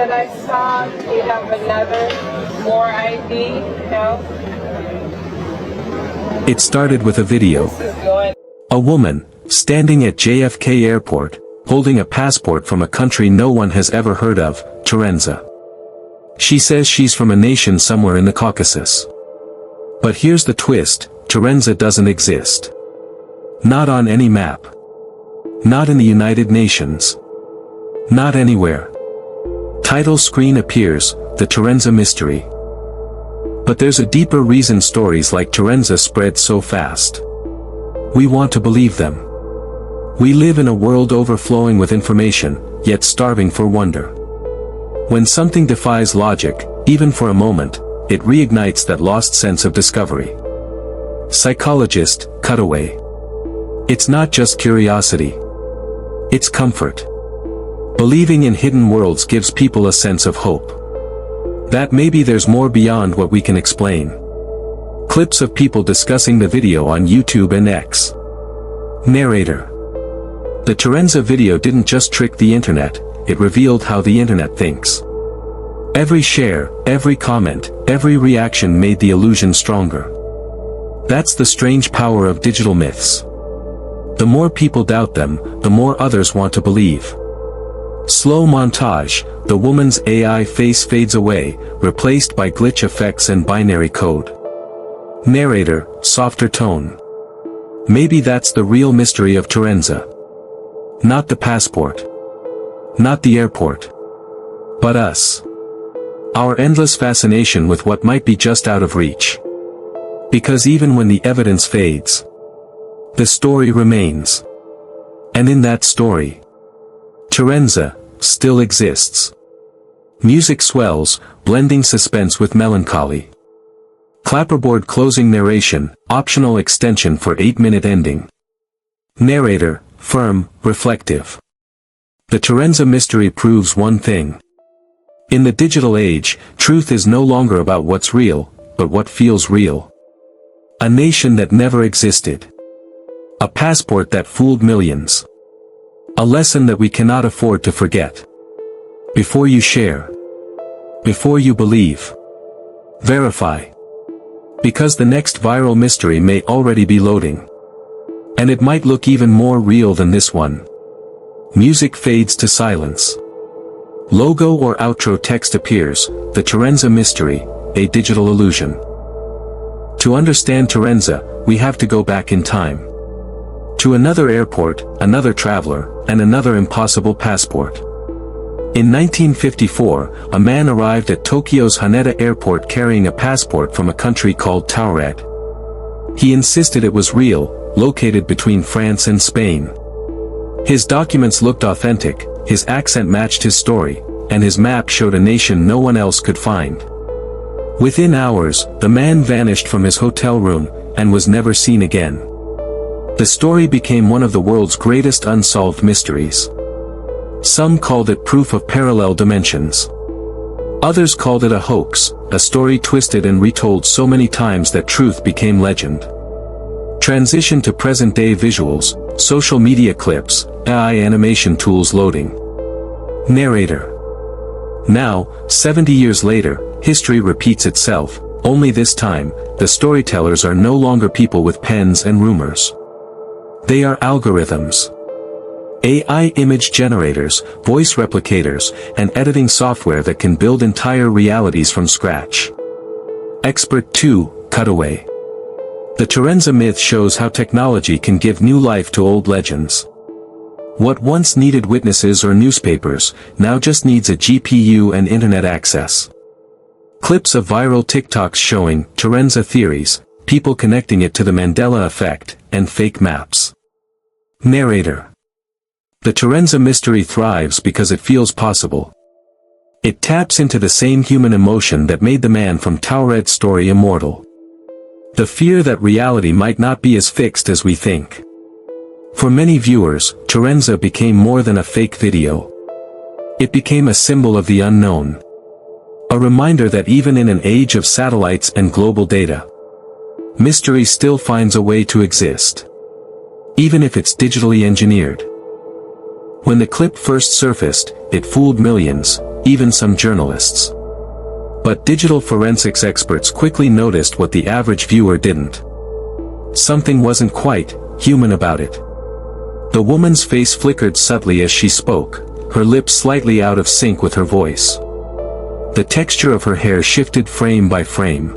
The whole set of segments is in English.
that I saw, you have another, more ID, It started with a video. This is good. A woman, standing at JFK Airport, holding a passport from a country no one has ever heard of, Torenza. She says she's from a nation somewhere in the Caucasus. But here's the twist, Torenza doesn't exist. Not on any map. Not in the United Nations. Not anywhere. Title screen appears, The Torenza Mystery. But there's a deeper reason stories like Torenza spread so fast. We want to believe them. We live in a world overflowing with information, yet starving for wonder. When something defies logic, even for a moment, it reignites that lost sense of discovery. Psychologist, Cutaway. It's not just curiosity. It's comfort. Believing in hidden worlds gives people a sense of hope. That maybe there's more beyond what we can explain. Clips of people discussing the video on YouTube and X. Narrator. The Torenza video didn't just trick the internet, it revealed how the internet thinks. Every share, every comment, every reaction made the illusion stronger. That's the strange power of digital myths. The more people doubt them, the more others want to believe. Slow montage, the woman's AI face fades away, replaced by glitch effects and binary code. Narrator, softer tone. Maybe that's the real mystery of Torenza. Not the passport. Not the airport. But us. Our endless fascination with what might be just out of reach. Because even when the evidence fades, the story remains. And in that story, Torenza still exists. Music swells, blending suspense with melancholy. Clapperboard closing narration, optional extension for 8-minute ending. Narrator, firm, reflective. The Torenza mystery proves one thing. In the digital age, truth is no longer about what's real, but what feels real. A nation that never existed. A passport that fooled millions. A lesson that we cannot afford to forget. Before you share. Before you believe. Verify. Because the next viral mystery may already be loading. And it might look even more real than this one. Music fades to silence. Logo or outro text appears, The Torenza Mystery, a digital illusion. To understand Torenza, we have to go back in time. To another airport, another traveler, and another impossible passport. In 1954, a man arrived at Tokyo's Haneda Airport carrying a passport from a country called Taured. He insisted it was real, located between France and Spain. His documents looked authentic, his accent matched his story, and his map showed a nation no one else could find. Within hours, the man vanished from his hotel room, and was never seen again. The story became one of the world's greatest unsolved mysteries. Some called it proof of parallel dimensions. Others called it a hoax, a story twisted and retold so many times that truth became legend. Transition to present-day visuals, social media clips, AI animation tools loading. Narrator. Now, 70 years later, history repeats itself, only this time, the storytellers are no longer people with pens and rumors. They are algorithms. AI image generators, voice replicators, and editing software that can build entire realities from scratch. Expert 2, Cutaway. The Torenza myth shows how technology can give new life to old legends. What once needed witnesses or newspapers, now just needs a GPU and internet access. Clips of viral TikToks showing Torenza theories, people connecting it to the Mandela effect, and fake maps. Narrator. The Torenza mystery thrives because it feels possible. It taps into the same human emotion that made the man from Taured's story immortal. The fear that reality might not be as fixed as we think. For many viewers, Torenza became more than a fake video. It became a symbol of the unknown. A reminder that even in an age of satellites and global data, mystery still finds a way to exist. Even if it's digitally engineered. When the clip first surfaced, it fooled millions, even some journalists. But digital forensics experts quickly noticed what the average viewer didn't. Something wasn't quite human about it. The woman's face flickered subtly as she spoke, her lips slightly out of sync with her voice. The texture of her hair shifted frame by frame.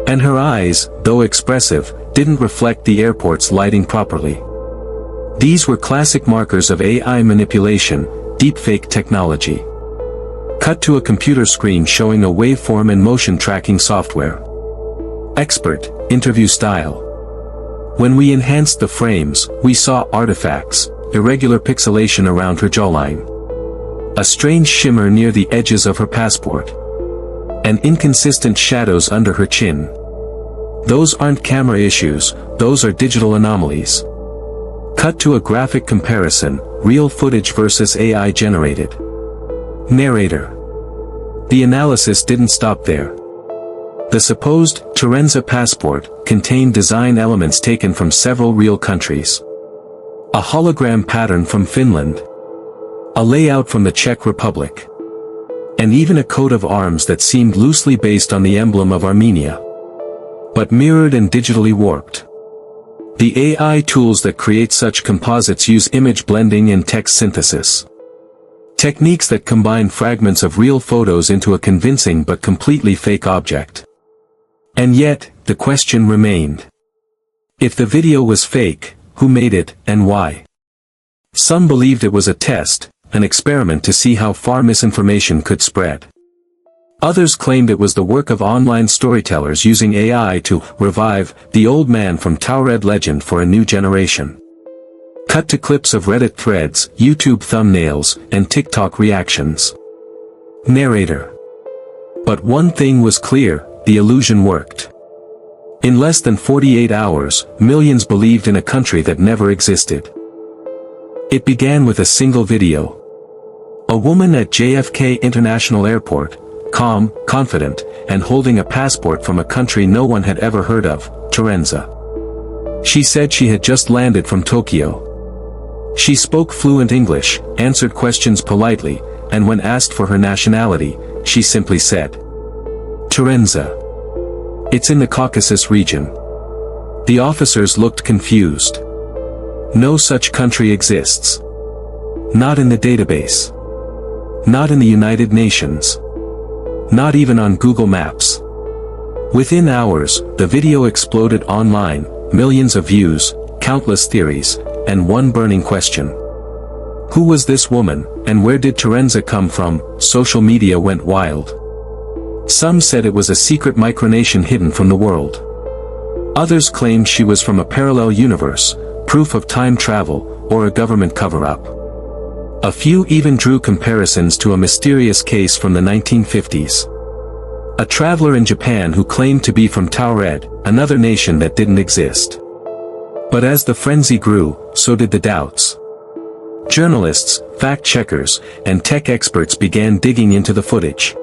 And her eyes, though expressive, didn't reflect the airport's lighting properly. These were classic markers of AI manipulation, deepfake technology. Cut to a computer screen showing a waveform and motion tracking software. Expert, interview style. When we enhanced the frames, we saw artifacts, irregular pixelation around her jawline, a strange shimmer near the edges of her passport, and inconsistent shadows under her chin. Those aren't camera issues, those are digital anomalies. Cut to a graphic comparison, real footage versus AI generated. Narrator. The analysis didn't stop there. The supposed Torenza passport contained design elements taken from several real countries. A hologram pattern from Finland. A layout from the Czech Republic. And even a coat of arms that seemed loosely based on the emblem of Armenia. But mirrored and digitally warped. The AI tools that create such composites use image blending and text synthesis. Techniques that combine fragments of real photos into a convincing but completely fake object. And yet, the question remained. If the video was fake, who made it, and why? Some believed it was a test, an experiment to see how far misinformation could spread. Others claimed it was the work of online storytellers using AI to revive the old man from Taured legend for a new generation. Cut to clips of Reddit threads, YouTube thumbnails, and TikTok reactions. Narrator. But one thing was clear, the illusion worked. In less than 48 hours, millions believed in a country that never existed. It began with a single video. A woman at JFK International Airport, calm, confident, and holding a passport from a country no one had ever heard of, Torenza. She said she had just landed from Tokyo. She spoke fluent English, answered questions politely, and when asked for her nationality, she simply said, "Torenza. It's in the Caucasus region." The officers looked confused. No such country exists. Not in the database. Not in the United Nations. Not even on Google Maps. Within hours, the video exploded online, millions of views, countless theories, and one burning question. Who was this woman, and where did Torenza come from? Social media went wild. Some said it was a secret micronation hidden from the world. Others claimed she was from a parallel universe, proof of time travel, or a government cover-up. A few even drew comparisons to a mysterious case from the 1950s. A traveler in Japan who claimed to be from Taured, another nation that didn't exist. But as the frenzy grew, so did the doubts. Journalists, fact-checkers, and tech experts began digging into the footage.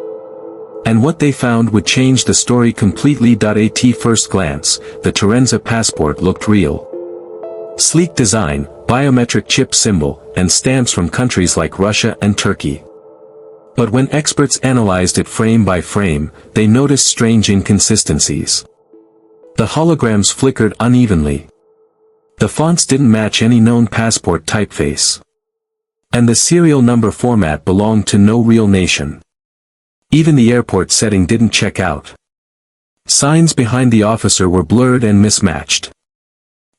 And what they found would change the story completely. At first glance, the Torenza passport looked real. Sleek design, biometric chip symbol, and stamps from countries like Russia and Turkey. But when experts analyzed it frame by frame, they noticed strange inconsistencies. The holograms flickered unevenly. The fonts didn't match any known passport typeface. And the serial number format belonged to no real nation. Even the airport setting didn't check out. Signs behind the officer were blurred and mismatched.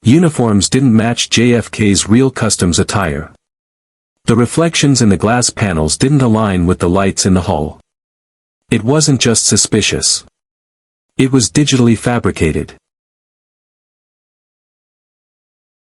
Uniforms didn't match JFK's real customs attire. The reflections in the glass panels didn't align with the lights in the hall. It wasn't just suspicious. It was digitally fabricated.